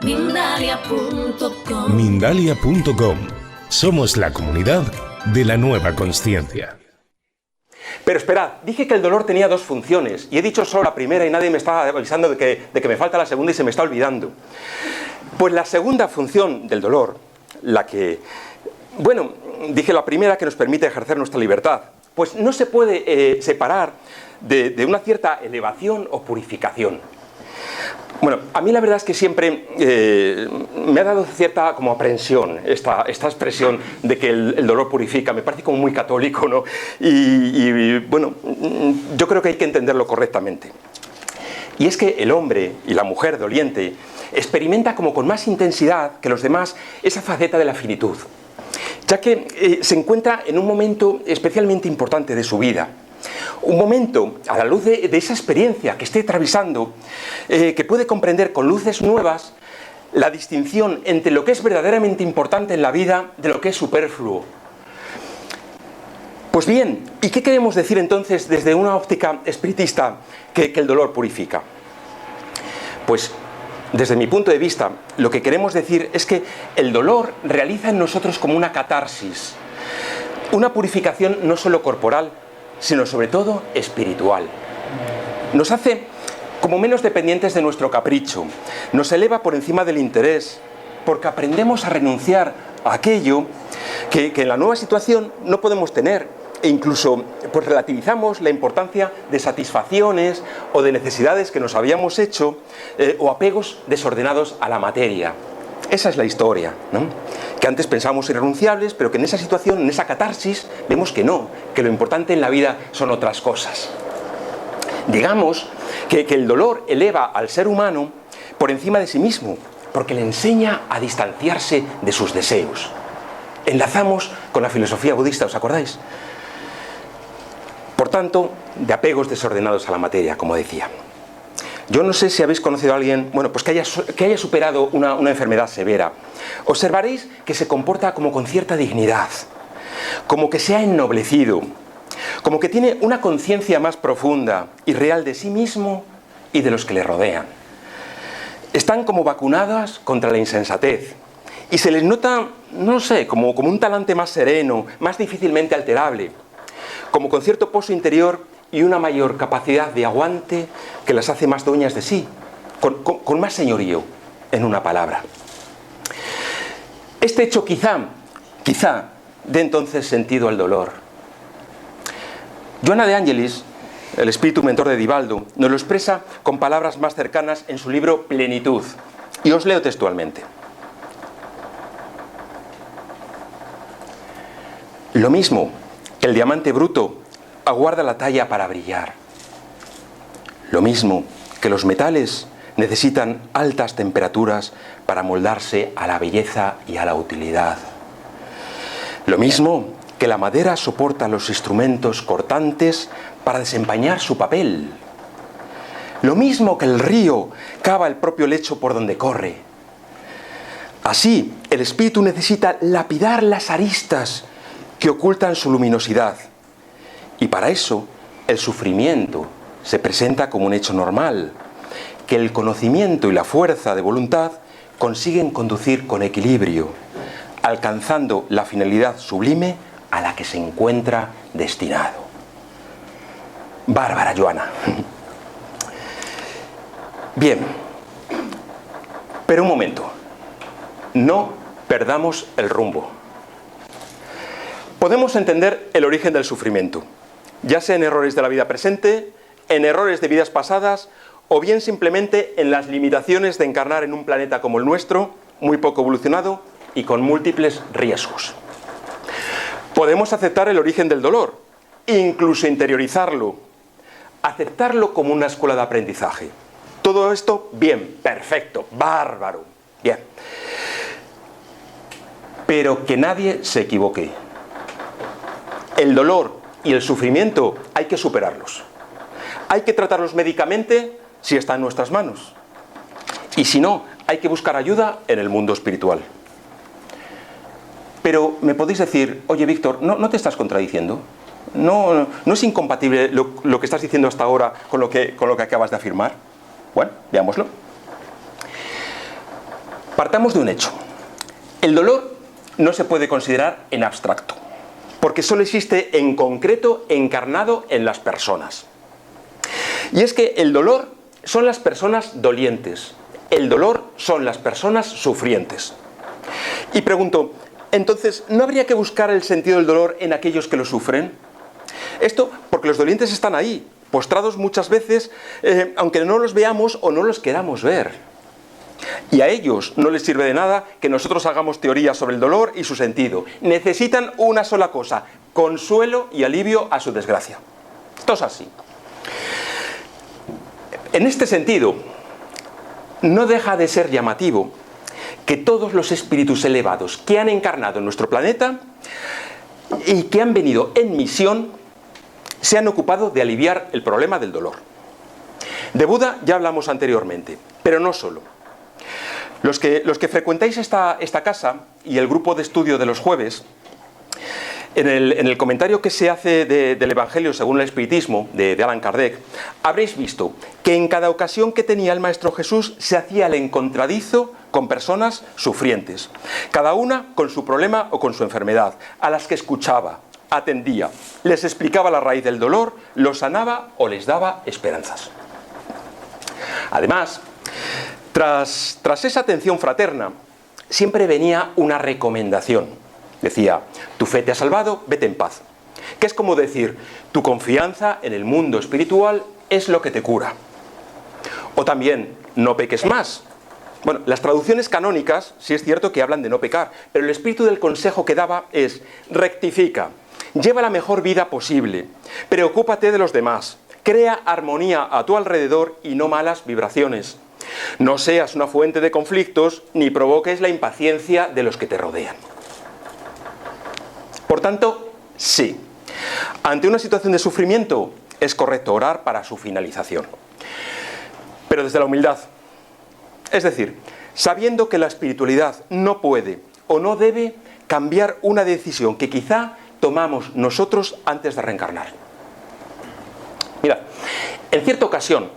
Mindalia.com. Mindalia.com. Somos la comunidad de la nueva consciencia. Pero esperad, dije que el dolor tenía dos funciones y he dicho solo la primera y nadie me está avisando de que me falta la segunda y se me está olvidando. Pues la segunda función del dolor, la que... Bueno, dije la primera, que nos permite ejercer nuestra libertad, pues no se puede separar de una cierta elevación o purificación. Bueno, a mí la verdad es que siempre me ha dado cierta como aprensión esta expresión de que el dolor purifica. Me parece como muy católico, ¿no? Y bueno, yo creo que hay que entenderlo correctamente. Y es que el hombre y la mujer doliente experimenta como con más intensidad que los demás esa faceta de la finitud, ya que se encuentra en un momento especialmente importante de su vida. Un momento, a la luz de esa experiencia que esté atravesando, que puede comprender con luces nuevas la distinción entre lo que es verdaderamente importante en la vida de lo que es superfluo. Pues bien, ¿y qué queremos decir entonces desde una óptica espiritista que el dolor purifica? Pues desde mi punto de vista, lo que queremos decir es que el dolor realiza en nosotros como una catarsis, una purificación no solo corporal, sino sobre todo espiritual. Nos hace como menos dependientes de nuestro capricho, nos eleva por encima del interés, porque aprendemos a renunciar a aquello que en la nueva situación no podemos tener, e incluso pues relativizamos la importancia de satisfacciones o de necesidades que nos habíamos hecho, o apegos desordenados a la materia. Esa es la historia, ¿no? Que antes pensábamos irrenunciables, pero que en esa situación, en esa catarsis, vemos que no, que lo importante en la vida son otras cosas. Digamos que el dolor eleva al ser humano por encima de sí mismo, porque le enseña a distanciarse de sus deseos. Enlazamos con la filosofía budista, ¿os acordáis? Por tanto, de apegos desordenados a la materia, como decía. Yo no sé si habéis conocido a alguien, bueno, pues que haya superado una enfermedad severa. Observaréis que se comporta como con cierta dignidad, como que se ha ennoblecido, como que tiene una conciencia más profunda y real de sí mismo y de los que le rodean. Están como vacunadas contra la insensatez y se les nota, no sé, como un talante más sereno, más difícilmente alterable, como con cierto pozo interior y una mayor capacidad de aguante que las hace más dueñas de sí, con más señorío, en una palabra. Este hecho quizá dé entonces sentido al dolor. Joana de Angelis, el espíritu mentor de Divaldo, nos lo expresa con palabras más cercanas en su libro Plenitud, y os leo textualmente. Lo mismo que el diamante bruto aguarda la talla para brillar. Lo mismo que los metales necesitan altas temperaturas para moldarse a la belleza y a la utilidad. Lo mismo que la madera soporta los instrumentos cortantes para desempeñar su papel. Lo mismo que el río cava el propio lecho por donde corre. Así, el espíritu necesita lapidar las aristas que ocultan su luminosidad. Y para eso, el sufrimiento se presenta como un hecho normal, que el conocimiento y la fuerza de voluntad consiguen conducir con equilibrio, alcanzando la finalidad sublime a la que se encuentra destinado. Bárbara, Joana. Bien, pero un momento, no perdamos el rumbo. Podemos entender el origen del sufrimiento, ya sea en errores de la vida presente, en errores de vidas pasadas, o bien simplemente en las limitaciones de encarnar en un planeta como el nuestro, muy poco evolucionado y con múltiples riesgos. Podemos aceptar el origen del dolor, incluso interiorizarlo, aceptarlo como una escuela de aprendizaje. Todo esto, bien, perfecto, bárbaro, bien. Pero que nadie se equivoque. El dolor y el sufrimiento hay que superarlos. Hay que tratarlos médicamente si está en nuestras manos. Y si no, hay que buscar ayuda en el mundo espiritual. Pero me podéis decir, oye Víctor, ¿no te estás contradiciendo? ¿No es incompatible lo que estás diciendo hasta ahora con lo que acabas de afirmar? Bueno, veámoslo. Partamos de un hecho. El dolor no se puede considerar en abstracto, porque solo existe en concreto, encarnado en las personas. Y es que el dolor son las personas dolientes, el dolor son las personas sufrientes. Y pregunto, entonces, ¿no habría que buscar el sentido del dolor en aquellos que lo sufren? Esto porque los dolientes están ahí, postrados muchas veces, aunque no los veamos o no los queramos ver. Y a ellos no les sirve de nada que nosotros hagamos teoría sobre el dolor y su sentido. Necesitan una sola cosa: consuelo y alivio a su desgracia. Esto es así. En este sentido, no deja de ser llamativo que todos los espíritus elevados que han encarnado en nuestro planeta y que han venido en misión se han ocupado de aliviar el problema del dolor. De Buda ya hablamos anteriormente, pero no solo. Los que frecuentáis esta casa y el grupo de estudio de los jueves, en el comentario que se hace del Evangelio según el Espiritismo de Allan Kardec, habréis visto que en cada ocasión que tenía el Maestro Jesús se hacía el encontradizo con personas sufrientes, cada una con su problema o con su enfermedad, a las que escuchaba, atendía, les explicaba la raíz del dolor, los sanaba o les daba esperanzas. Además, tras esa atención fraterna, siempre venía una recomendación. Decía: tu fe te ha salvado, vete en paz. Que es como decir, tu confianza en el mundo espiritual es lo que te cura. O también, no peques más. Bueno, las traducciones canónicas sí es cierto que hablan de no pecar, pero el espíritu del consejo que daba es: rectifica, lleva la mejor vida posible, preocúpate de los demás, crea armonía a tu alrededor y no malas vibraciones. No seas una fuente de conflictos ni provoques la impaciencia de los que te rodean. Por tanto, sí, ante una situación de sufrimiento es correcto orar para su finalización, pero desde la humildad. Es decir, sabiendo que la espiritualidad no puede o no debe cambiar una decisión que quizá tomamos nosotros antes de reencarnar. Mirad, en cierta ocasión,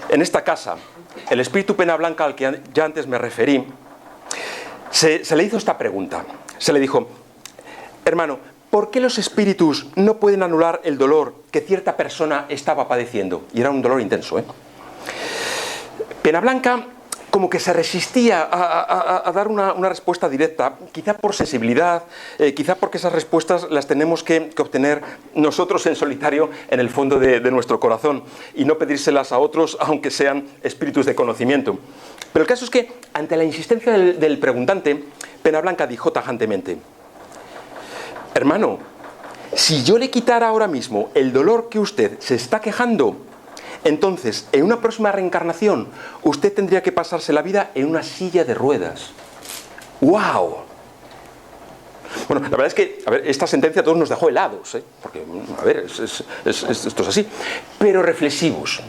en esta casa, el espíritu Pena Blanca al que ya antes me referí, se le hizo esta pregunta. Se le dijo: hermano, ¿por qué los espíritus no pueden anular el dolor que cierta persona estaba padeciendo? Y era un dolor intenso, ¿eh? Pena Blanca como que se resistía a dar una respuesta directa, quizá por sensibilidad, quizá porque esas respuestas las tenemos que obtener nosotros en solitario en el fondo de nuestro corazón y no pedírselas a otros, aunque sean espíritus de conocimiento. Pero el caso es que, ante la insistencia del preguntante, Pena Blanca dijo tajantemente: hermano, si yo le quitara ahora mismo el dolor que usted se está quejando, entonces, en una próxima reencarnación, usted tendría que pasarse la vida en una silla de ruedas. ¡Guau! Bueno, la verdad es que, a ver, esta sentencia a todos nos dejó helados, ¿eh? Porque, a ver, esto es así. Pero reflexivos.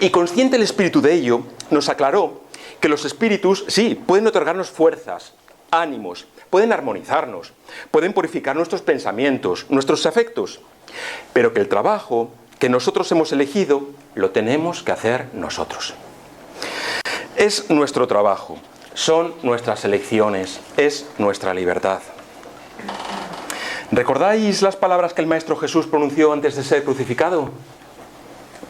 Y consciente el espíritu de ello, nos aclaró que los espíritus, sí, pueden otorgarnos fuerzas, ánimos, pueden armonizarnos, pueden purificar nuestros pensamientos, nuestros afectos, pero que el trabajo que nosotros hemos elegido lo tenemos que hacer nosotros. Es nuestro trabajo, son nuestras elecciones, es nuestra libertad. ¿Recordáis las palabras que el Maestro Jesús pronunció antes de ser crucificado?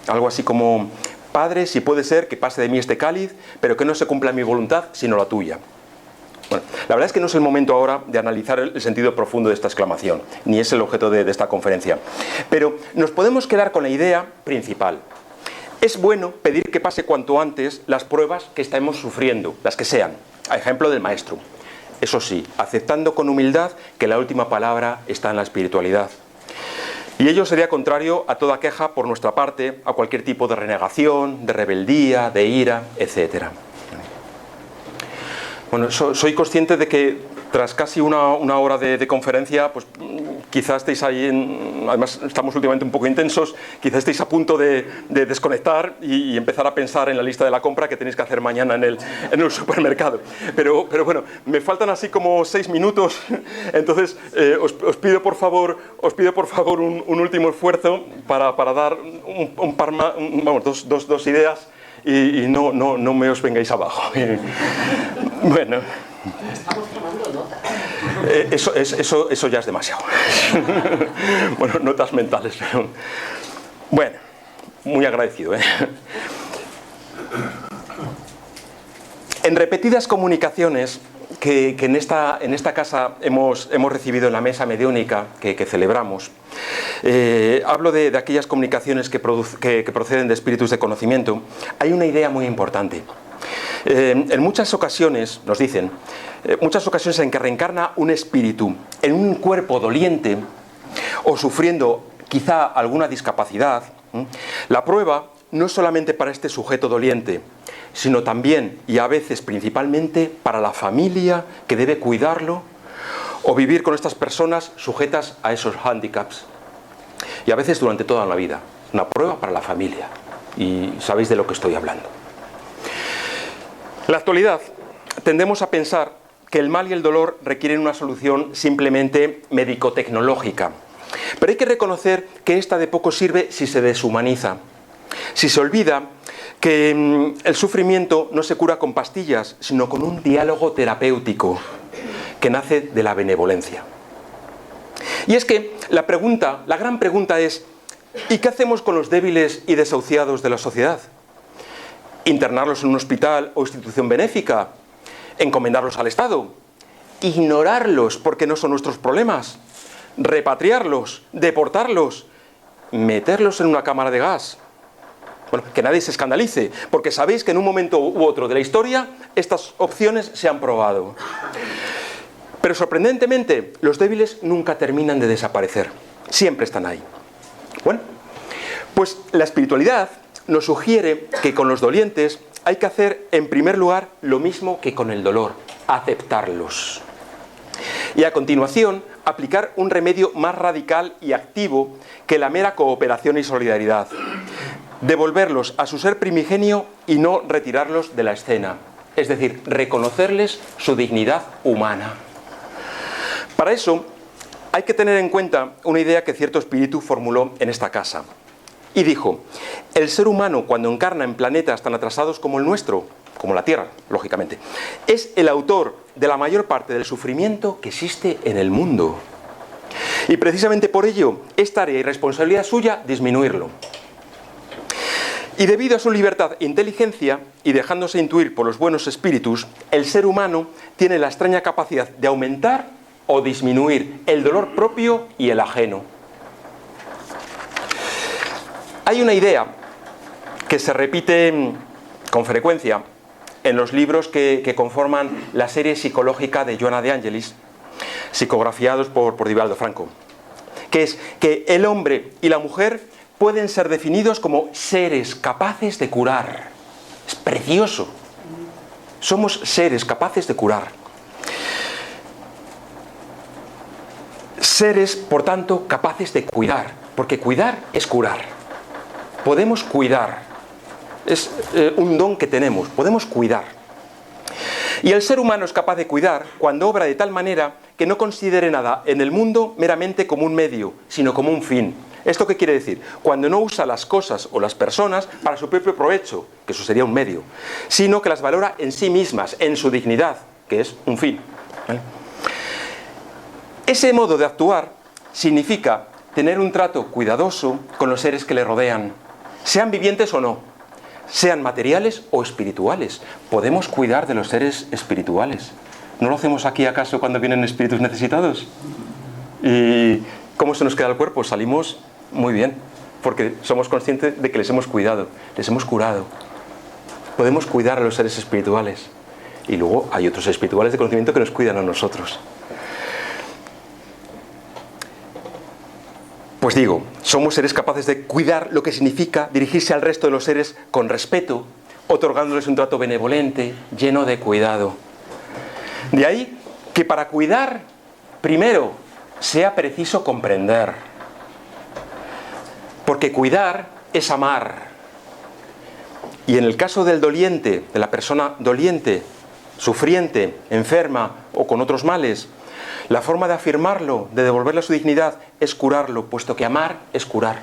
Algo así como: Padre, si puede ser que pase de mí este cáliz, pero que no se cumpla mi voluntad, sino la tuya. Bueno, la verdad es que no es el momento ahora de analizar el sentido profundo de esta exclamación, ni es el objeto de esta conferencia. Pero nos podemos quedar con la idea principal. Es bueno pedir que pase cuanto antes las pruebas que estamos sufriendo, las que sean, a ejemplo del Maestro. Eso sí, aceptando con humildad que la última palabra está en la espiritualidad. Y ello sería contrario a toda queja por nuestra parte, a cualquier tipo de renegación, de rebeldía, de ira, etc. Bueno, soy consciente de que tras casi una hora de conferencia, pues quizás estéis ahí, además estamos últimamente un poco intensos, quizás estéis a punto de desconectar y empezar a pensar en la lista de la compra que tenéis que hacer mañana en el supermercado. Pero bueno, me faltan así como 6 minutos, entonces os pido por favor un último esfuerzo para dar un par más, vamos, dos ideas. y no me os vengáis abajo. Bueno. Estamos tomando notas. Eso ya es demasiado. Bueno, notas mentales, pero... Bueno, muy agradecido, ¿eh? En repetidas comunicaciones que en esta casa hemos recibido en la mesa mediúnica que celebramos, hablo de aquellas comunicaciones que proceden de espíritus de conocimiento. Hay una idea muy importante. En muchas ocasiones, nos dicen, muchas ocasiones en que reencarna un espíritu en un cuerpo doliente o sufriendo quizá alguna discapacidad, la prueba no es solamente para este sujeto doliente, sino también y a veces principalmente para la familia que debe cuidarlo o vivir con estas personas sujetas a esos hándicaps. Y a veces durante toda la vida. Una prueba para la familia. Y sabéis de lo que estoy hablando. En la actualidad tendemos a pensar que el mal y el dolor requieren una solución simplemente médico-tecnológica. Pero hay que reconocer que esta de poco sirve si se deshumaniza. Si se olvida que el sufrimiento no se cura con pastillas, sino con un diálogo terapéutico que nace de la benevolencia. Y es que la gran pregunta es, ¿y qué hacemos con los débiles y desahuciados de la sociedad? ¿Internarlos en un hospital o institución benéfica? ¿Encomendarlos al Estado? ¿Ignorarlos porque no son nuestros problemas? ¿Repatriarlos? ¿Deportarlos? ¿Meterlos en una cámara de gas? Bueno, que nadie se escandalice, porque sabéis que en un momento u otro de la historia estas opciones se han probado. Pero sorprendentemente, los débiles nunca terminan de desaparecer. Siempre están ahí. Bueno, pues la espiritualidad nos sugiere que con los dolientes hay que hacer, en primer lugar, lo mismo que con el dolor, aceptarlos. Y a continuación, aplicar un remedio más radical y activo que la mera cooperación y solidaridad. Devolverlos a su ser primigenio y no retirarlos de la escena. Es decir, reconocerles su dignidad humana. Para eso, hay que tener en cuenta una idea que cierto espíritu formuló en esta casa. Y dijo, el ser humano cuando encarna en planetas tan atrasados como el nuestro, como la Tierra, lógicamente, es el autor de la mayor parte del sufrimiento que existe en el mundo. Y precisamente por ello, es tarea y responsabilidad suya disminuirlo. Y debido a su libertad e inteligencia, y dejándose intuir por los buenos espíritus, el ser humano tiene la extraña capacidad de aumentar o disminuir el dolor propio y el ajeno. Hay una idea que se repite con frecuencia en los libros que conforman la serie psicológica de Joana de Angelis, psicografiados por Divaldo Franco, que es que el hombre y la mujer pueden ser definidos como seres capaces de curar. Es precioso. Somos seres capaces de curar. Seres, por tanto, capaces de cuidar, porque cuidar es curar. Podemos cuidar, es un don que tenemos, podemos cuidar. Y el ser humano es capaz de cuidar cuando obra de tal manera que no considere nada en el mundo meramente como un medio, sino como un fin. ¿Esto qué quiere decir? Cuando no usa las cosas o las personas para su propio provecho, que eso sería un medio, sino que las valora en sí mismas, en su dignidad, que es un fin. ¿Vale? Ese modo de actuar significa tener un trato cuidadoso con los seres que le rodean, sean vivientes o no, sean materiales o espirituales. Podemos cuidar de los seres espirituales. ¿No lo hacemos aquí acaso cuando vienen espíritus necesitados? ¿Y cómo se nos queda el cuerpo? Salimos muy bien, porque somos conscientes de que les hemos cuidado, les hemos curado. Podemos cuidar a los seres espirituales. Y luego hay otros espirituales de conocimiento que nos cuidan a nosotros. Pues digo, somos seres capaces de cuidar lo que significa dirigirse al resto de los seres con respeto, otorgándoles un trato benevolente, lleno de cuidado. De ahí que para cuidar, primero, sea preciso comprender. Porque cuidar es amar. Y en el caso del doliente, de la persona doliente, sufriente, enferma o con otros males, la forma de afirmarlo, de devolverle su dignidad, es curarlo, puesto que amar es curar.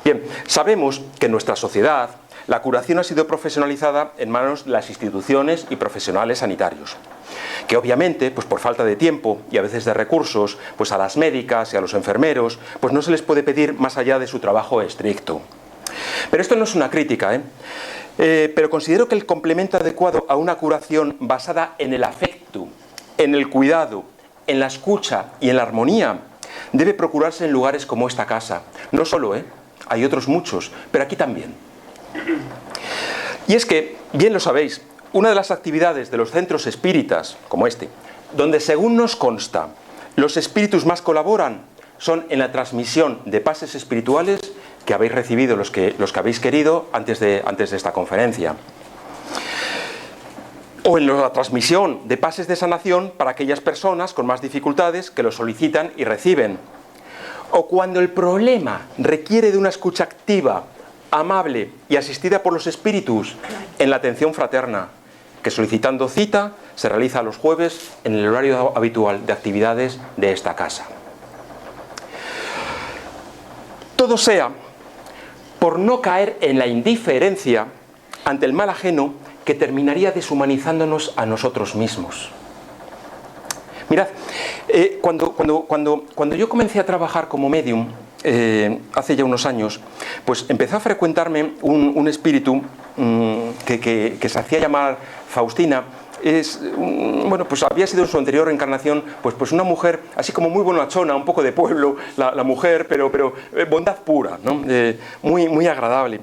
Bien, sabemos que en nuestra sociedad la curación ha sido profesionalizada en manos de las instituciones y profesionales sanitarios, que obviamente, pues por falta de tiempo y a veces de recursos, pues a las médicas y a los enfermeros, pues no se les puede pedir más allá de su trabajo estricto. Pero esto no es una crítica, pero considero que el complemento adecuado a una curación basada en el afecto, en el cuidado, en la escucha y en la armonía, debe procurarse en lugares como esta casa. No solo, hay otros muchos, pero aquí también. Y es que, bien lo sabéis, una de las actividades de los centros espíritas, como este, donde según nos consta, los espíritus más colaboran, son en la transmisión de pases espirituales que habéis recibido los que habéis querido antes de esta conferencia. O en la transmisión de pases de sanación para aquellas personas con más dificultades que lo solicitan y reciben. O cuando el problema requiere de una escucha activa, amable y asistida por los espíritus en la atención fraterna, que solicitando cita se realiza los jueves en el horario habitual de actividades de esta casa. Todo sea por no caer en la indiferencia ante el mal ajeno que terminaría deshumanizándonos a nosotros mismos. Mirad, cuando yo comencé a trabajar como medium, hace ya unos años, pues empezó a frecuentarme un espíritu que se hacía llamar Faustina. Bueno, pues había sido en su anterior encarnación pues una mujer así como muy bonachona, un poco de pueblo, la mujer, pero bondad pura, ¿no? Muy agradable.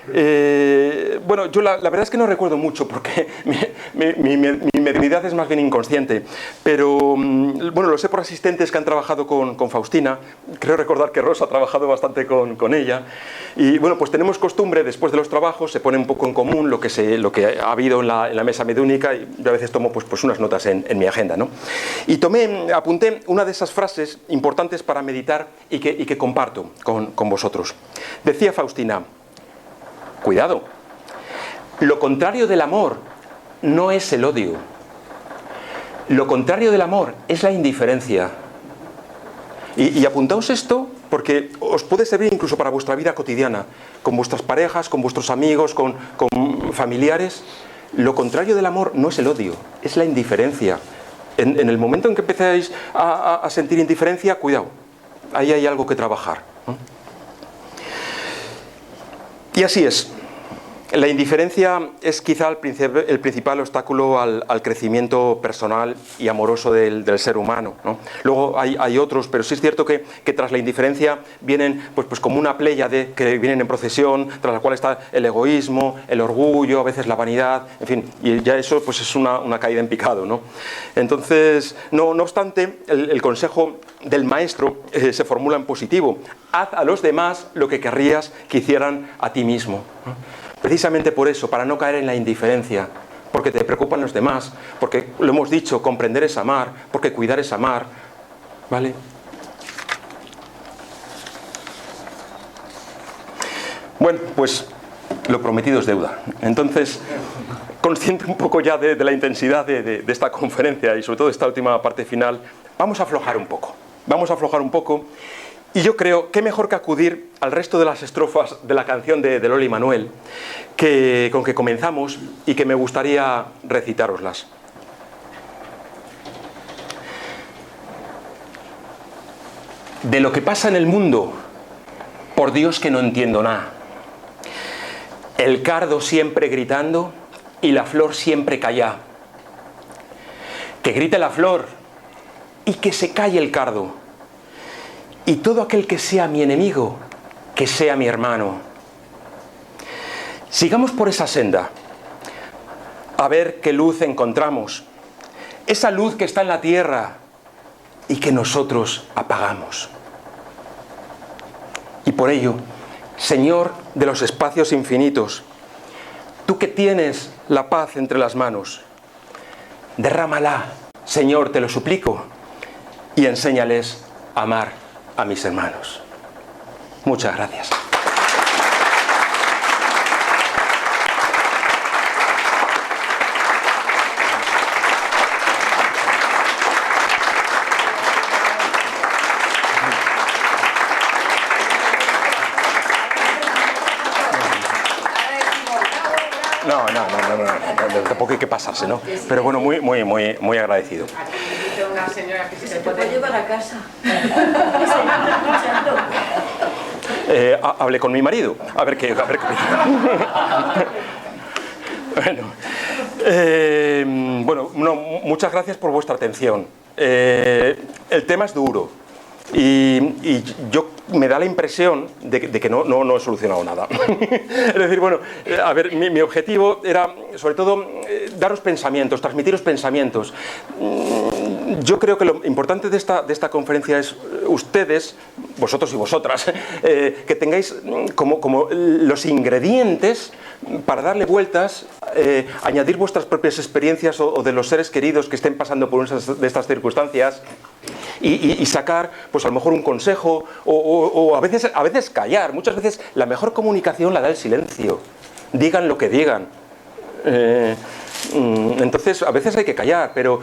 Bueno, yo la verdad es que no recuerdo mucho porque mi mediunidad es más bien inconsciente, pero bueno, lo sé por asistentes que han trabajado con Faustina. Creo recordar que Rosa ha trabajado bastante con ella, y bueno, pues tenemos costumbre, después de los trabajos se pone un poco en común lo que ha habido en la mesa mediúnica, y yo a veces tomo pues unas notas en mi agenda, ¿no? Y apunté una de esas frases importantes para meditar y que comparto con vosotros. Decía Faustina: cuidado, lo contrario del amor no es el odio. Lo contrario del amor es la indiferencia. Y apuntaos esto porque os puede servir incluso para vuestra vida cotidiana, con vuestras parejas, con vuestros amigos, con familiares. Lo contrario del amor no es el odio, es la indiferencia. En el momento en que empezáis a sentir indiferencia, cuidado, ahí hay algo que trabajar, ¿no? Y así es. La indiferencia es quizá el principal obstáculo al crecimiento personal y amoroso del ser humano, ¿no? Luego hay otros, pero sí es cierto que tras la indiferencia vienen pues como una pléyade que vienen en procesión, tras la cual está el egoísmo, el orgullo, a veces la vanidad, en fin, y ya eso pues es una caída en picado, ¿no? Entonces, no obstante, el consejo del maestro se formula en positivo: haz a los demás lo que querrías que hicieran a ti mismo, ¿no? Precisamente por eso, para no caer en la indiferencia, porque te preocupan los demás, porque lo hemos dicho, comprender es amar, porque cuidar es amar, ¿vale? Bueno, pues lo prometido es deuda. Entonces, consciente un poco ya de la intensidad de esta conferencia y sobre todo de esta última parte final, vamos a aflojar un poco. Vamos a aflojar un poco. Y yo creo que mejor que acudir al resto de las estrofas de la canción de Lola y Manuel, con que comenzamos y que me gustaría recitároslas. De lo que pasa en el mundo, por Dios que no entiendo nada. El cardo siempre gritando y la flor siempre callá. Que grite la flor y que se calle el cardo. Y todo aquel que sea mi enemigo, que sea mi hermano. Sigamos por esa senda, a ver qué luz encontramos. Esa luz que está en la tierra y que nosotros apagamos. Y por ello, Señor de los espacios infinitos, tú que tienes la paz entre las manos, derrámala, Señor, te lo suplico, y enséñales a amar a mis hermanos. Muchas gracias. tampoco hay que pasarse, ¿no? Pero bueno, muy agradecido. Aquí dice una señora que Se puede llevar a casa. Hablé con mi marido, a ver qué. Bueno, muchas gracias por vuestra atención. El tema es duro y yo me da la impresión de que no he solucionado nada. Es decir, bueno, a ver, mi objetivo era sobre todo daros pensamientos, transmitiros pensamientos. Yo creo que lo importante de esta conferencia es ustedes, vosotros y vosotras, que tengáis como los ingredientes para darle vueltas, añadir vuestras propias experiencias o de los seres queridos que estén pasando por una de estas circunstancias y sacar, pues a lo mejor un consejo o a veces callar. Muchas veces la mejor comunicación la da el silencio. Digan lo que digan. Entonces a veces hay que callar, pero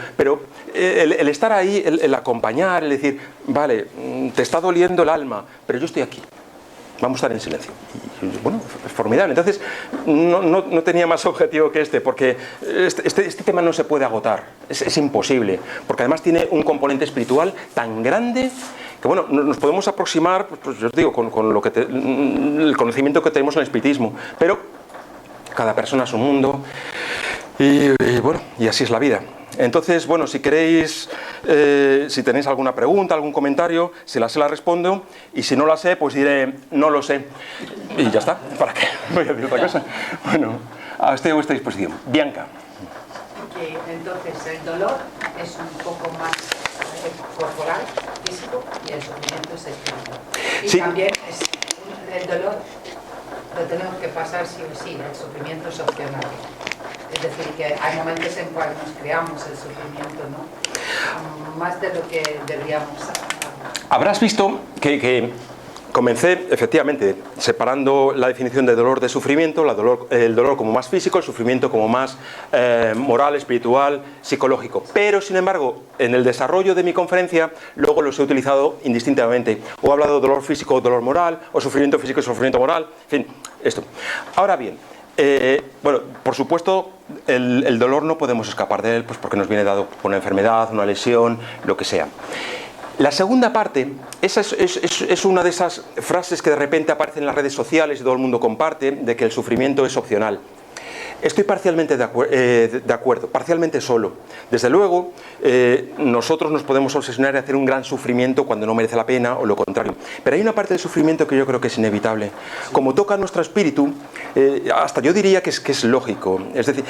el estar ahí, el acompañar, el decir, vale, te está doliendo el alma, pero yo estoy aquí, vamos a estar en silencio. Y, bueno, es formidable. Entonces no tenía más objetivo que porque este tema no se puede agotar, es imposible, porque además tiene un componente espiritual tan grande que bueno, nos podemos aproximar, pues yo os digo, con el conocimiento que tenemos en el espiritismo, pero cada persona es un mundo. Y bueno, y así es la vida. Entonces, bueno, si queréis, si tenéis alguna pregunta, algún comentario, si la sé la respondo, y si no la sé, pues diré, no lo sé. Y ya está, ¿para qué? Voy a decir otra cosa. Bueno, estoy a vuestra disposición. Bianca. que entonces el dolor es un poco más corporal, físico, y el sufrimiento es espiritual. Y sí. También el dolor lo tenemos que pasar sí o sí, el sufrimiento es opcional. Es decir, que hay momentos en cuales nos creamos el sufrimiento, ¿no? Más de lo que deberíamos. Habrás visto que comencé, efectivamente, separando la definición de dolor de sufrimiento, el dolor como más físico, el sufrimiento como más moral, espiritual, psicológico. Pero, sin embargo, en el desarrollo de mi conferencia, luego los he utilizado indistintamente. O he hablado de dolor físico o dolor moral, o sufrimiento físico y sufrimiento moral, en fin, esto. Ahora bien, bueno, por supuesto, el dolor no podemos escapar de él, pues porque nos viene dado por una enfermedad, una lesión, lo que sea. La segunda parte, esa es una de esas frases que de repente aparecen en las redes sociales y todo el mundo comparte, de que el sufrimiento es opcional. Estoy parcialmente de acuerdo, parcialmente solo. Desde luego, nosotros nos podemos obsesionar y hacer un gran sufrimiento cuando no merece la pena o lo contrario. Pero hay una parte del sufrimiento que yo creo que es inevitable. Como toca nuestro espíritu, hasta yo diría que es lógico. Es decir,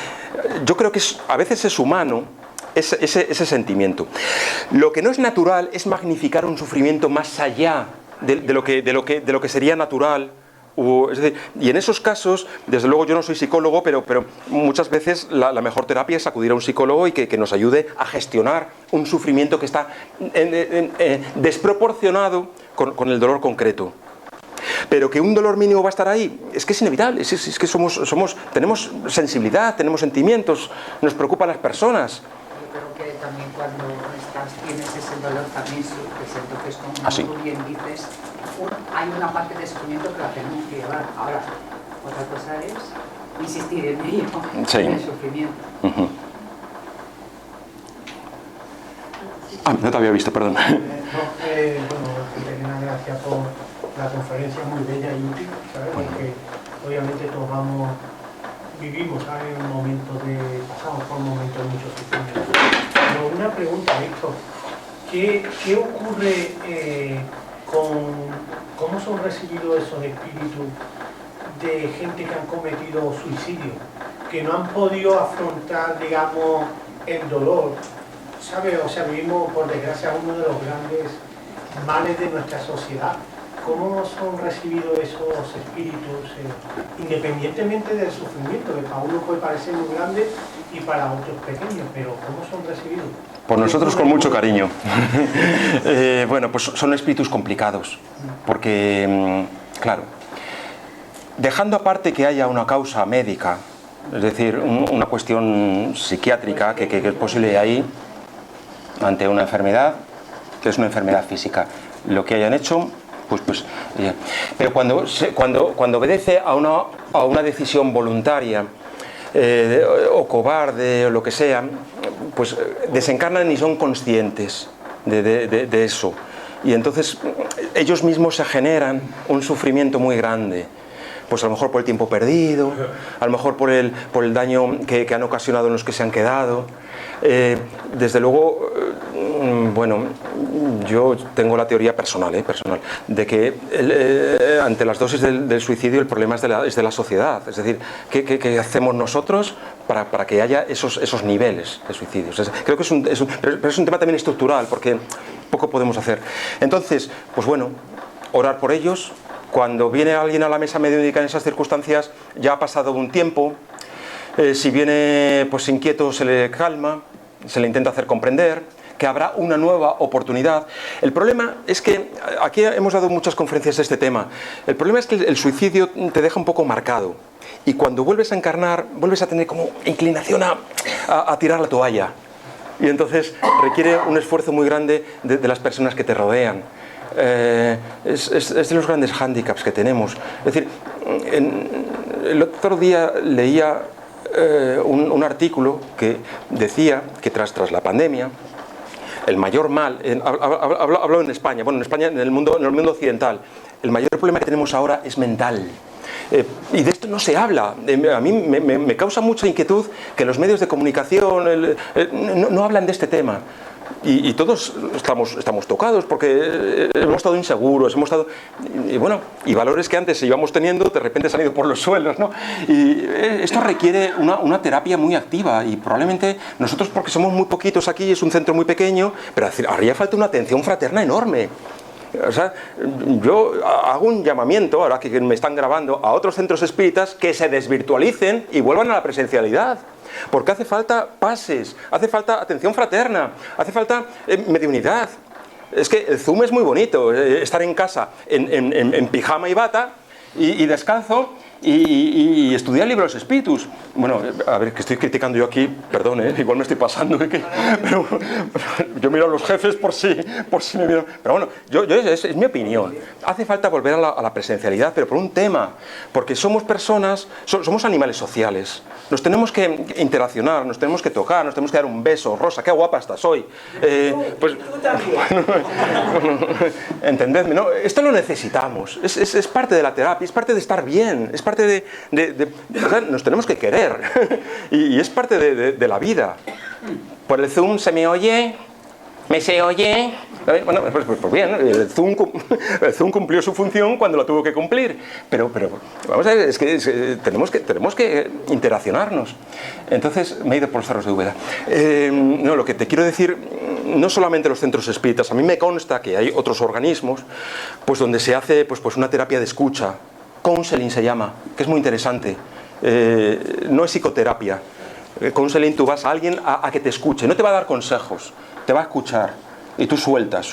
yo creo que a veces es humano ese sentimiento. Lo que no es natural es magnificar un sufrimiento más allá de lo que sería natural. Es decir, y en esos casos, desde luego yo no soy psicólogo, pero muchas veces la mejor terapia es acudir a un psicólogo y que nos ayude a gestionar un sufrimiento que está desproporcionado con el dolor concreto. Pero que un dolor mínimo va a estar ahí, es que es inevitable, es que tenemos sensibilidad, tenemos sentimientos, nos preocupan las personas. Yo creo que también cuando tienes ese dolor también sufres, entonces como tú bien dices, hay una parte de sufrimiento que la tenemos que llevar. Ahora, otra cosa es insistir en ello, sí. En el sufrimiento. Uh-huh. No te había visto, perdón. Bueno, Elena, gracias por la conferencia, muy bella y útil, ¿sabes? Porque obviamente todos vivimos, ¿sabes? Pasamos por momentos de mucho sufrimiento. Pero una pregunta, Víctor, ¿qué ocurre cómo son recibidos esos espíritus de gente que han cometido suicidio, que no han podido afrontar, digamos, el dolor? ¿Sabes? O sea, vivimos, por desgracia, uno de los grandes males de nuestra sociedad. ¿Cómo son recibidos esos espíritus, independientemente del sufrimiento, que para uno puede parecer muy grande y para otros pequeños, pero cómo son recibidos? Por nosotros con mucho cariño. Bueno, pues son espíritus complicados, porque, claro, dejando aparte que haya una causa médica, es decir, una cuestión psiquiátrica que es posible ahí, ante una enfermedad, que es una enfermedad física, lo que hayan hecho, pues pero cuando obedece a una decisión voluntaria, o cobarde o lo que sea, pues desencarnan y son conscientes de eso. Y entonces ellos mismos se generan un sufrimiento muy grande. Pues a lo mejor por el tiempo perdido, a lo mejor por el daño que han ocasionado en los que se han quedado. Desde luego, bueno, yo tengo la teoría personal, de que ante las dosis del suicidio el problema es de la sociedad. Es decir, ¿qué hacemos nosotros para que haya esos niveles de suicidios? Creo que pero es un tema también estructural, porque poco podemos hacer. Entonces, pues bueno, orar por ellos. Cuando viene alguien a la mesa mediúnica en esas circunstancias, ya ha pasado un tiempo, si viene pues inquieto se le calma, se le intenta hacer comprender que habrá una nueva oportunidad. El problema es que, aquí hemos dado muchas conferencias de este tema, el problema es que el suicidio te deja un poco marcado, y cuando vuelves a encarnar, vuelves a tener como inclinación a tirar la toalla, y entonces requiere un esfuerzo muy grande de las personas que te rodean. Es de los grandes hándicaps que tenemos. Es decir, el otro día leía un artículo que decía que tras la pandemia, el mayor mal, hablo en España, bueno, en España, en el mundo occidental, el mayor problema que tenemos ahora es mental. Y de esto no se habla. A mí me causa mucha inquietud que los medios de comunicación no hablan de este tema. Y todos estamos tocados porque hemos estado inseguros, y valores que antes íbamos teniendo de repente se han ido por los suelos, ¿no? Y esto requiere una terapia muy activa, y probablemente nosotros, porque somos muy poquitos aquí, es un centro muy pequeño, pero haría falta una atención fraterna enorme. O sea, yo hago un llamamiento, ahora que me están grabando, a otros centros espíritas que se desvirtualicen y vuelvan a la presencialidad. Porque hace falta pases, hace falta atención fraterna, hace falta mediunidad. Es que el Zoom es muy bonito, estar en casa en pijama y bata y descalzo y estudiar libros espíritus. Bueno, a ver, que estoy criticando yo aquí, perdón, igual me estoy pasando, pero yo miro a los jefes por si me miran. Pero bueno, es mi opinión. Hace falta volver a la presencialidad, pero por un tema, porque somos personas, somos animales sociales. Nos tenemos que interaccionar, nos tenemos que tocar, nos tenemos que dar un beso. Rosa, qué guapa estás hoy. Pues, tú también. Bueno, entendedme, ¿no? Esto lo necesitamos. Es parte de la terapia, es parte de estar bien, es parte o sea, nos tenemos que querer. Y es parte de la vida. Por el Zoom se me oye, me se oye. Bueno, pues bien, el Zoom cumplió su función cuando la tuvo que cumplir. Pero vamos a ver, es que tenemos que interaccionarnos. Entonces, me he ido por los cerros de Úbeda. No, lo que te quiero decir, no solamente los centros espíritas, a mí me consta que hay otros organismos pues donde se hace pues una terapia de escucha. Counseling se llama, que es muy interesante. No es psicoterapia. Counseling, tú vas a alguien a que te escuche, no te va a dar consejos, te va a escuchar, y tú sueltas,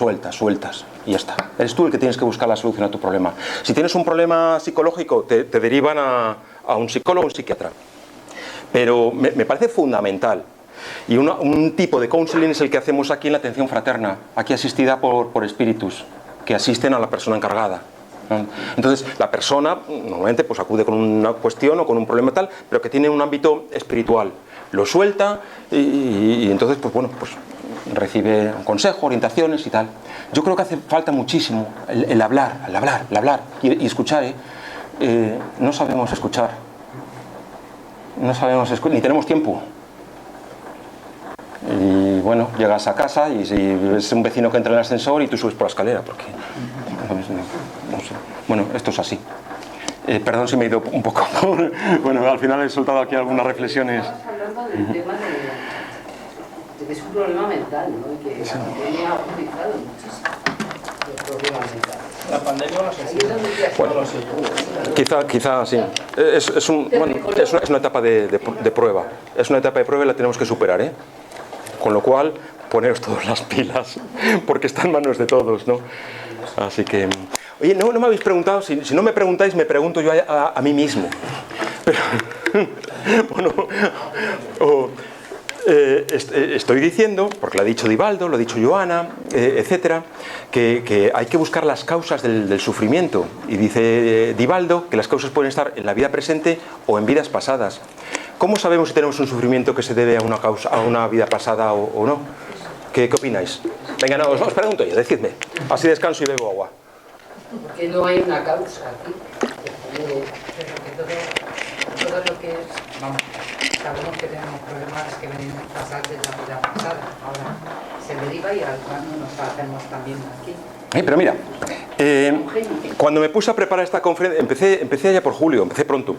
y ya está. Eres tú el que tienes que buscar la solución a tu problema. Si tienes un problema psicológico, te derivan a un psicólogo o un psiquiatra. Pero me parece fundamental. Y un tipo de counseling es el que hacemos aquí en la atención fraterna, aquí asistida por espíritus que asisten a la persona encargada. Entonces la persona normalmente pues acude con una cuestión o con un problema tal, pero que tiene un ámbito espiritual, lo suelta y entonces pues bueno, pues recibe un consejo, orientaciones y tal. Yo creo que hace falta muchísimo el hablar y escuchar. No sabemos escuchar, ni tenemos tiempo. Y bueno, llegas a casa y si ves un vecino que entra en el ascensor y tú subes por la escalera, porque no sé. Bueno, esto es así. Perdón si me he ido un poco por... Bueno, al final he soltado aquí algunas reflexiones. Estamos hablando del tema de que es un problema mental, ¿no? Y que la pandemia ha agudizado muchísimo el problema mental. La pandemia no sé si... Bueno, quizá sí. Es una etapa de prueba. Es una etapa de prueba y la tenemos que superar, ¿eh? Con lo cual, poneros todas las pilas, porque está en manos de todos, ¿no? Así que... Oye, no me habéis preguntado, si no me preguntáis, me pregunto yo a mí mismo. Pero, bueno, estoy diciendo, porque lo ha dicho Divaldo, lo ha dicho Joana, etcétera, que hay que buscar las causas del sufrimiento. Y dice Divaldo que las causas pueden estar en la vida presente o en vidas pasadas. ¿cómo sabemos si tenemos un sufrimiento que se debe a una vida pasada o no? ¿Qué opináis? Venga, no, os pregunto yo, decidme. Así descanso y bebo agua. Porque no hay una causa aquí. Pero que todo lo que es, vamos, sabemos que tenemos problemas que vienen pasados de la vida pasada, ahora se deriva y al cual nos hacemos también aquí. Pero mira, cuando me puse a preparar esta conferencia, empecé allá por julio, empecé pronto.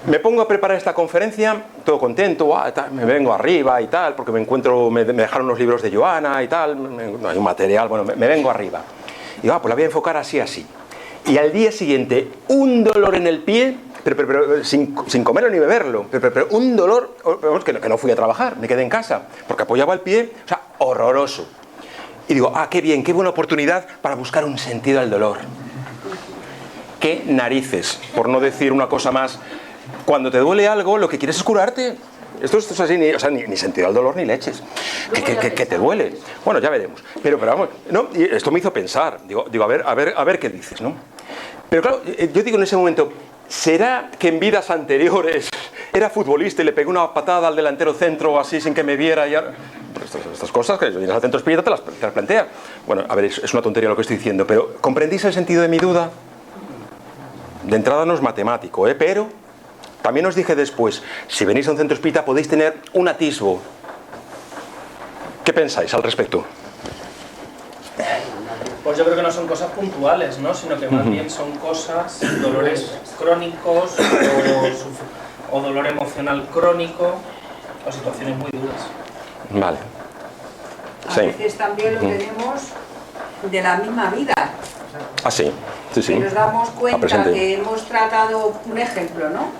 Me pongo a preparar esta conferencia, todo contento, me vengo arriba y tal, porque me dejaron los libros de Joana y tal, hay un material, bueno, me vengo arriba. Y digo, pues la voy a enfocar así. Y al día siguiente, un dolor en el pie, pero sin comerlo ni beberlo, pero un dolor, que no fui a trabajar, me quedé en casa, porque apoyaba el pie, o sea, horroroso. Y digo, qué bien, qué buena oportunidad para buscar un sentido al dolor. Qué narices, por no decir una cosa más, cuando te duele algo, lo que quieres es curarte. Esto es así, ni sentido al dolor ni leches. Que te duele. Bueno, ya veremos. Pero vamos, no, y esto me hizo pensar. Digo, a ver qué dices, ¿no? Pero claro, yo digo en ese momento, ¿será que en vidas anteriores era futbolista y le pegué una patada al delantero centro así sin que me viera? Y ahora... Estas cosas que vienes al centro espírita te las plantea. Bueno, a ver, es una tontería lo que estoy diciendo, pero ¿comprendís el sentido de mi duda? De entrada no es matemático, pero también os dije después, si venís a un centro espírita podéis tener un atisbo. ¿Qué pensáis al respecto? Pues yo creo que no son cosas puntuales, ¿no? Sino que más bien son cosas, dolores crónicos o dolor emocional crónico o situaciones muy duras. Vale. A veces también lo tenemos de la misma vida. Sí. Que nos damos cuenta que hemos tratado, un ejemplo, ¿no?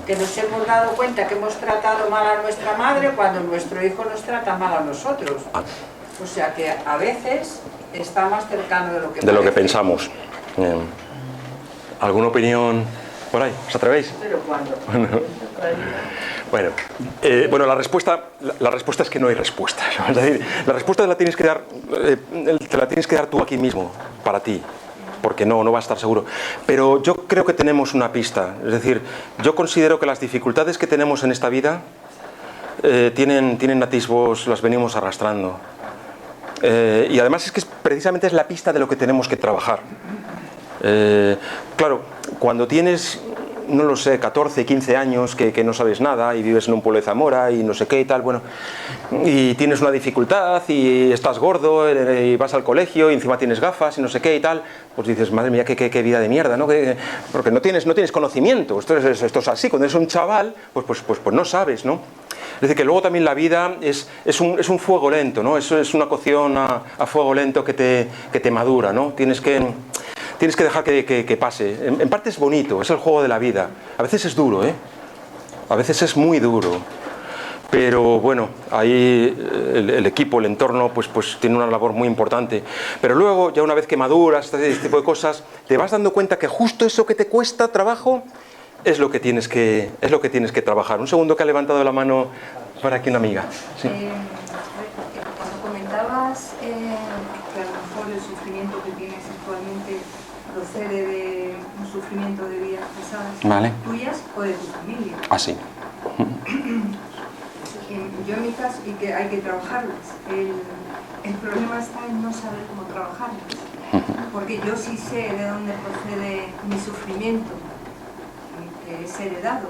Que nos hemos dado cuenta que hemos tratado mal a nuestra madre cuando nuestro hijo nos trata mal a nosotros. O sea que a veces está más cercano de lo que pensamos. ¿Alguna opinión por ahí? ¿Os atrevéis? Pero cuando... Bueno, la respuesta es que no hay respuesta. Es decir, la respuesta te la tienes que dar tú aquí mismo, para ti. Porque no va a estar seguro. Pero yo creo que tenemos una pista. Es decir, yo considero que las dificultades que tenemos en esta vida tienen atisbos, las venimos arrastrando. Y además es que precisamente es la pista de lo que tenemos que trabajar. Claro, cuando tienes, no lo sé, 14, 15 años que no sabes nada y vives en un pueblo de Zamora y no sé qué y tal, bueno, y tienes una dificultad y estás gordo y vas al colegio y encima tienes gafas y no sé qué y tal, pues dices, madre mía, qué vida de mierda, ¿no? Porque no tienes conocimiento. Esto es así, cuando eres un chaval, pues no sabes, ¿no? Es decir, que luego también la vida es un fuego lento, ¿no? Eso es una cocción a fuego lento que te madura, ¿no? Tienes que dejar que pase. En parte es bonito, es el juego de la vida. A veces es duro, A veces es muy duro. Pero bueno, ahí el equipo, el entorno, pues tiene una labor muy importante. Pero luego, ya una vez que maduras, este tipo de cosas, te vas dando cuenta que justo eso que te cuesta trabajo es lo que tienes que trabajar. Un segundo, que ha levantado la mano para aquí una amiga. Sí. Cuando comentabas que a lo mejor el sufrimiento que tienes actualmente procede de un sufrimiento de vidas pasadas, tuyas o de tu familia. Sí. Yo en mi caso, y que hay que trabajarlas, el problema está en no saber cómo trabajarlas, porque yo sí sé de dónde procede mi sufrimiento, que es heredado,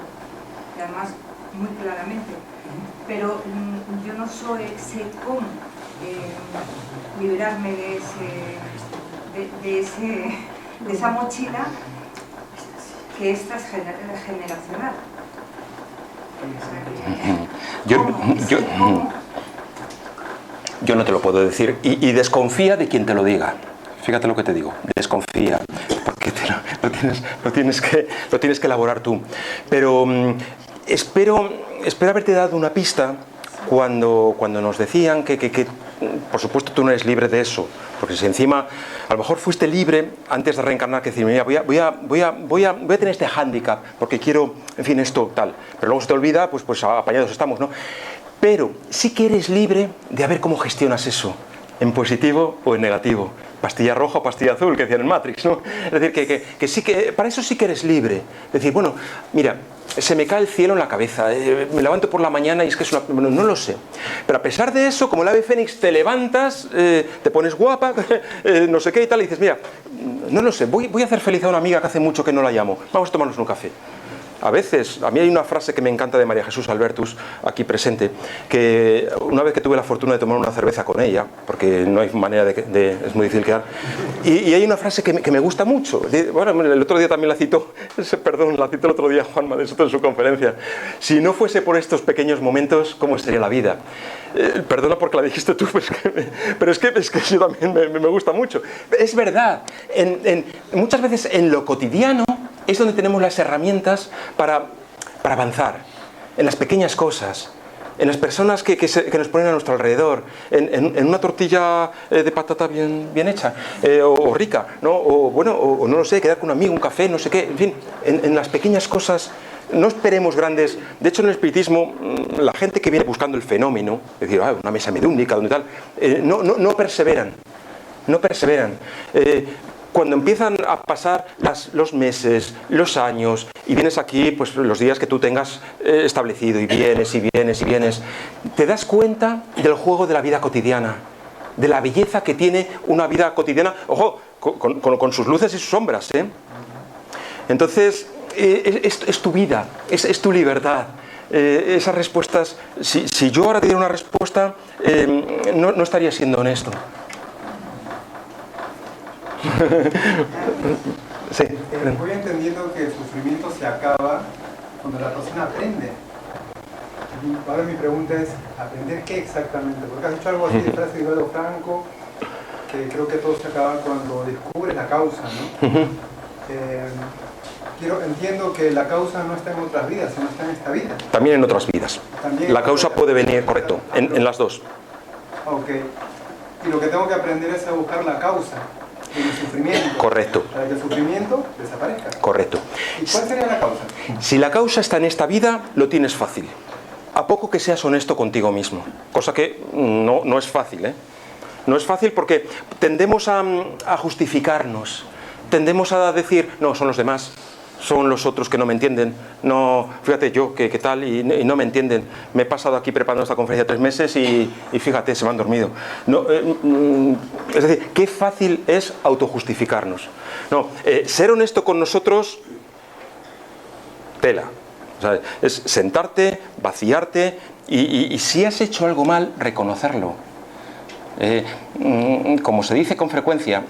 y además muy claramente, pero yo no sé cómo liberarme de esa mochila que es transgeneracional. Yo no te lo puedo decir y desconfía de quien te lo diga. Fíjate lo que te digo, desconfía, porque lo tienes que elaborar tú. Pero espero haberte dado una pista cuando nos decían que por supuesto tú no eres libre de eso, porque si encima a lo mejor fuiste libre antes de reencarnar, que decir, mira, voy a tener este hándicap porque quiero, en fin, esto tal, pero luego se te olvida, pues apañados estamos, ¿no? Pero sí que eres libre de a ver cómo gestionas eso, en positivo o en negativo, pastilla roja o pastilla azul, que decían en Matrix, ¿no? Es decir, que sí que para eso sí que eres libre. Es decir, bueno, mira, se me cae el cielo en la cabeza, me levanto por la mañana y es que es una... No lo sé. Pero a pesar de eso, como el ave fénix, te levantas, te pones guapa, no sé qué y tal, y dices, mira, no lo sé, voy a hacer feliz a una amiga que hace mucho que no la llamo, vamos a tomarnos un café. A veces, a mí hay una frase que me encanta de María Jesús Albertus, aquí presente, que una vez que tuve la fortuna de tomar una cerveza con ella, porque no hay manera es muy difícil quedar, y hay una frase que me gusta mucho. Bueno, el otro día también la citó, perdón, la citó el otro día Juanma de Soto en su conferencia. Si no fuese por estos pequeños momentos, ¿cómo sería la vida? Perdona porque la dijiste tú, pero es que yo también me gusta mucho. Es verdad, muchas veces en lo cotidiano es donde tenemos las herramientas para avanzar, en las pequeñas cosas, en las personas que nos ponen a nuestro alrededor, en una tortilla de patata bien hecha, o rica, ¿no? O no lo sé, quedar con un amigo, un café, no sé qué, en fin, en las pequeñas cosas. No esperemos grandes... De hecho, en el espiritismo, la gente que viene buscando el fenómeno, es decir, una mesa mediúnica, donde tal, no perseveran. No perseveran. Cuando empiezan a pasar los meses, los años, y vienes aquí, pues los días que tú tengas establecido, y vienes, te das cuenta del juego de la vida cotidiana, de la belleza que tiene una vida cotidiana, ojo, con sus luces y sus sombras, ¿eh? Entonces, es tu vida, es tu libertad. Esas respuestas, si yo ahora te diera una respuesta, no estaría siendo honesto. Sí. Voy entendiendo que el sufrimiento se acaba cuando la persona aprende. Ahora mi pregunta es, ¿aprender qué exactamente? Porque has dicho algo así de frase de Eduardo Franco, que creo que todo se acaba cuando descubres la causa, ¿no? Entiendo que la causa no está en otras vidas, sino está en esta vida. También en otras vidas. La causa puede venir, correcto, en las dos. Ok. Y lo que tengo que aprender es a buscar la causa del sufrimiento. Correcto. Para que el sufrimiento desaparezca. Correcto. ¿Y cuál sería la causa? Si la causa está en esta vida, lo tienes fácil. A poco que seas honesto contigo mismo. Cosa que no es fácil, ¿eh? No es fácil porque tendemos a justificarnos. Tendemos a decir, no, son los demás. Son los otros que no me entienden. No, fíjate yo, ¿qué tal? Y no me entienden. Me he pasado aquí preparando esta conferencia 3 meses y fíjate, se me han dormido. No, es decir, qué fácil es autojustificarnos. No, ser honesto con nosotros, tela. O sea, es sentarte, vaciarte y si has hecho algo mal, reconocerlo. Como se dice con frecuencia,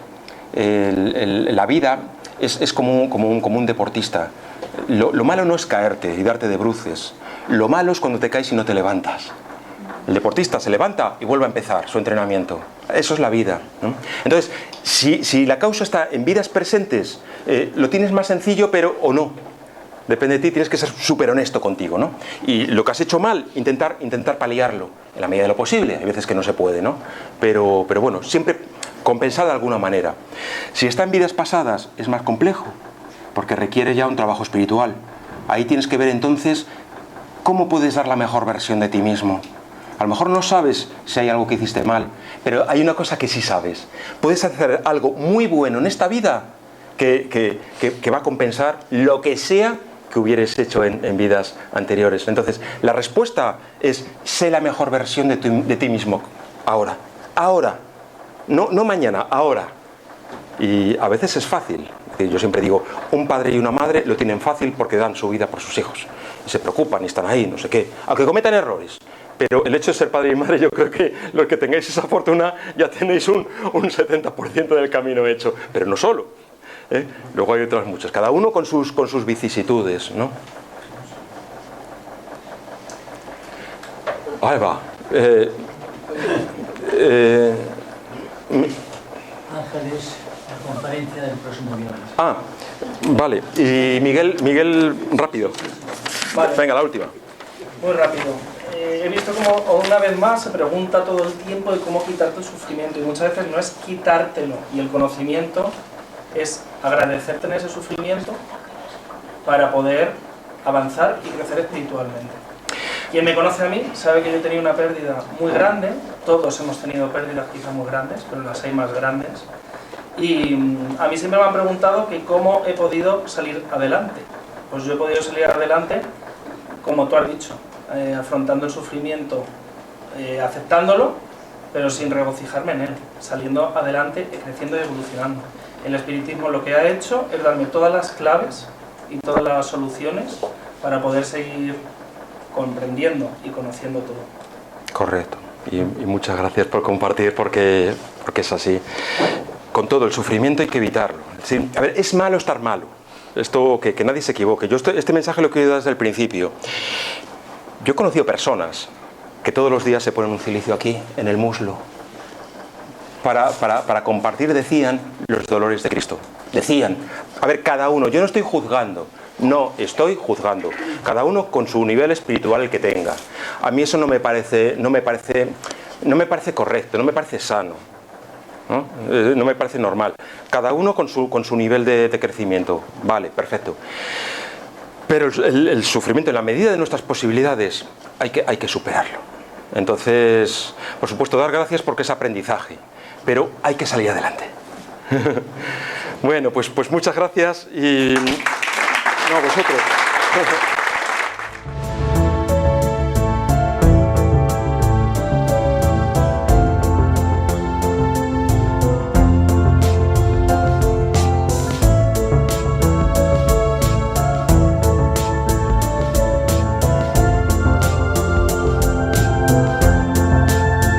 la vida es como un deportista. Lo malo no es caerte y darte de bruces. Lo malo es cuando te caes y no te levantas. El deportista se levanta y vuelve a empezar su entrenamiento. Eso es la vida, ¿no? Entonces, si la causa está en vidas presentes, lo tienes más sencillo, pero o no. Depende de ti, tienes que ser súper honesto contigo, ¿no? Y lo que has hecho mal, intentar paliarlo en la medida de lo posible. Hay veces que no se puede, ¿no? Pero bueno, siempre compensar de alguna manera. Si está en vidas pasadas, es más complejo, porque requiere ya un trabajo espiritual. Ahí tienes que ver entonces cómo puedes dar la mejor versión de ti mismo. A lo mejor no sabes si hay algo que hiciste mal, pero hay una cosa que sí sabes. Puedes hacer algo muy bueno en esta vida que va a compensar lo que sea que hubieras hecho en vidas anteriores. Entonces, la respuesta es: sé la mejor versión de ti mismo ahora. Ahora. No mañana, ahora. Y a veces es fácil. Es decir, yo siempre digo, un padre y una madre lo tienen fácil porque dan su vida por sus hijos. Y se preocupan y están ahí, no sé qué. Aunque cometan errores. Pero el hecho de ser padre y madre, yo creo que los que tengáis esa fortuna ya tenéis un 70% del camino hecho. Pero no solo. Luego hay otras muchas. Cada uno con sus vicisitudes, ¿no? Ahí va. Ángeles, la conferencia del próximo viernes. Ah, vale. Y Miguel, rápido. Vale. Venga, la última. Muy rápido. He visto como una vez más se pregunta todo el tiempo de cómo quitarte el sufrimiento, y muchas veces no es quitártelo, y el conocimiento es agradecerte en ese sufrimiento para poder avanzar y crecer espiritualmente. Quien me conoce a mí sabe que yo he tenido una pérdida muy grande. Todos hemos tenido pérdidas quizás muy grandes, pero las hay más grandes. Y a mí siempre me han preguntado que cómo he podido salir adelante. pues yo he podido salir adelante, como tú has dicho, afrontando el sufrimiento, aceptándolo, pero sin regocijarme en él, saliendo adelante, creciendo y evolucionando. El espiritismo lo que ha hecho es darme todas las claves y todas las soluciones para poder seguir comprendiendo y conociendo todo. Correcto. Y muchas gracias por compartir, porque es así. Con todo, el sufrimiento hay que evitarlo. Sí, a ver, es malo estar malo. Esto, que nadie se equivoque. Yo este mensaje lo he querido dar desde el principio. Yo he conocido personas que todos los días se ponen un cilicio aquí, en el muslo, para compartir, decían, los dolores de Cristo. Decían, a ver, cada uno, yo no estoy juzgando, no estoy juzgando, cada uno con su nivel espiritual el que tenga. A mí eso no me parece correcto, no me parece sano, ¿no? No me parece normal. Cada uno con su nivel de crecimiento. Vale, perfecto. Pero el sufrimiento, en la medida de nuestras posibilidades, hay que superarlo. Entonces, por supuesto, dar gracias porque es aprendizaje, pero hay que salir adelante. Bueno, pues muchas gracias y... No, vosotros.